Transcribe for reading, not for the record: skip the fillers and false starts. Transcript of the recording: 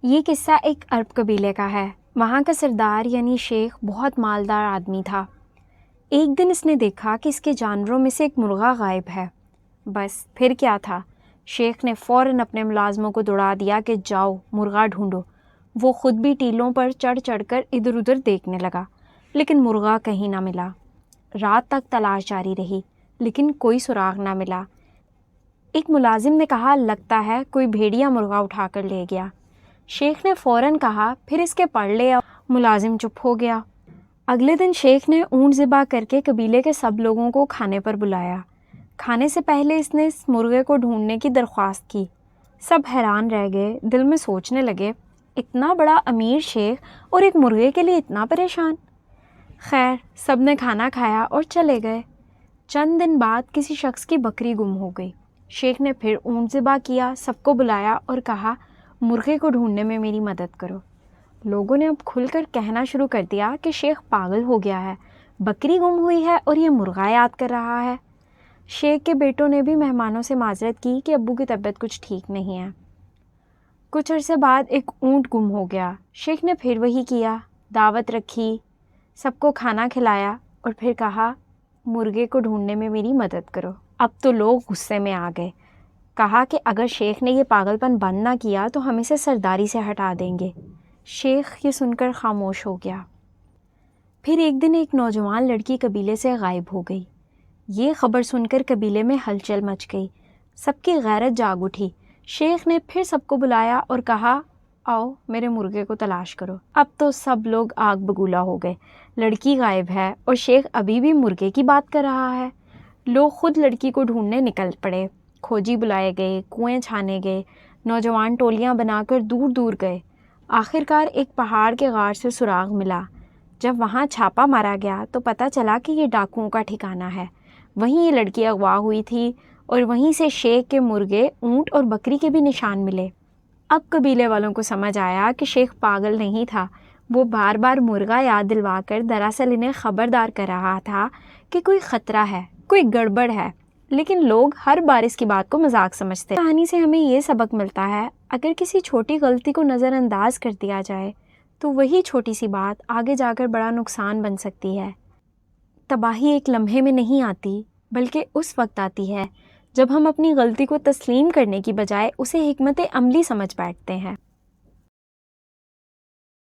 یہ قصہ ایک عرب قبیلے کا ہے۔ وہاں کا سردار یعنی شیخ بہت مالدار آدمی تھا۔ ایک دن اس نے دیکھا کہ اس کے جانوروں میں سے ایک مرغا غائب ہے۔ بس پھر کیا تھا، شیخ نے فوراً اپنے ملازموں کو دوڑا دیا کہ جاؤ مرغا ڈھونڈو۔ وہ خود بھی ٹیلوں پر چڑھ چڑھ کر ادھر ادھر دیکھنے لگا، لیکن مرغا کہیں نہ ملا۔ رات تک تلاش جاری رہی، لیکن کوئی سراغ نہ ملا۔ ایک ملازم نے کہا لگتا ہے کوئی بھیڑیا مرغا اٹھا کر لے گیا۔ شیخ نے فوراً کہا پھر اس کے پر لے آؤ۔ ملازم چپ ہو گیا۔ اگلے دن شیخ نے اونٹ ذبح کر کے قبیلے کے سب لوگوں کو کھانے پر بلایا۔ کھانے سے پہلے اس نے اس مرغے کو ڈھونڈنے کی درخواست کی۔ سب حیران رہ گئے، دل میں سوچنے لگے اتنا بڑا امیر شیخ اور ایک مرغے کے لیے اتنا پریشان۔ خیر سب نے کھانا کھایا اور چلے گئے۔ چند دن بعد کسی شخص کی بکری گم ہو گئی۔ شیخ نے پھر اونٹ ذبح کیا، سب کو بلایا اور کہا مرغے کو ڈھونڈنے میں میری مدد کرو۔ لوگوں نے اب کھل کر کہنا شروع کر دیا کہ شیخ پاگل ہو گیا ہے، بکری گم ہوئی ہے اور یہ مرغا یاد کر رہا ہے۔ شیخ کے بیٹوں نے بھی مہمانوں سے معذرت کی کہ ابو کی طبیعت کچھ ٹھیک نہیں ہے۔ کچھ عرصے بعد ایک اونٹ گم ہو گیا۔ شیخ نے پھر وہی کیا، دعوت رکھی، سب کو کھانا کھلایا اور پھر کہا مرغے کو ڈھونڈنے میں میری مدد کرو۔ اب تو لوگ غصے میں آ گئے، کہا کہ اگر شیخ نے یہ پاگل پن بند نہ کیا تو ہم اسے سرداری سے ہٹا دیں گے۔ شیخ یہ سن کر خاموش ہو گیا۔ پھر ایک دن ایک نوجوان لڑکی قبیلے سے غائب ہو گئی۔ یہ خبر سن کر قبیلے میں ہلچل مچ گئی، سب کی غیرت جاگ اٹھی۔ شیخ نے پھر سب کو بلایا اور کہا آؤ میرے مرغے کو تلاش کرو۔ اب تو سب لوگ آگ بگولا ہو گئے، لڑکی غائب ہے اور شیخ ابھی بھی مرغے کی بات کر رہا ہے۔ لوگ خود لڑکی کو ڈھونڈنے نکل پڑے، کھوجی بلائے گئے، کنویں چھانے گئے، نوجوان ٹولیاں بنا کر دور دور گئے۔ آخرکار ایک پہاڑ کے غار سے سراغ ملا۔ جب وہاں چھاپا مارا گیا تو پتہ چلا کہ یہ ڈاکوؤں کا ٹھکانہ ہے۔ وہیں یہ لڑکی اغوا ہوئی تھی اور وہیں سے شیخ کے مرغے، اونٹ اور بکری کے بھی نشان ملے۔ اب قبیلے والوں کو سمجھ آیا کہ شیخ پاگل نہیں تھا، وہ بار بار مرغا یاد دلوا کر دراصل انہیں خبردار کر رہا تھا کہ کوئی خطرہ ہے، کوئی گڑبڑ ہے، لیکن لوگ ہر بار اس کی بات کو مذاق سمجھتے۔ کہانی سے ہمیں یہ سبق ملتا ہے، اگر کسی چھوٹی غلطی کو نظر انداز کر دیا جائے تو وہی چھوٹی سی بات آگے جا کر بڑا نقصان بن سکتی ہے۔ تباہی ایک لمحے میں نہیں آتی، بلکہ اس وقت آتی ہے جب ہم اپنی غلطی کو تسلیم کرنے کی بجائے اسے حکمت عملی سمجھ بیٹھتے ہیں۔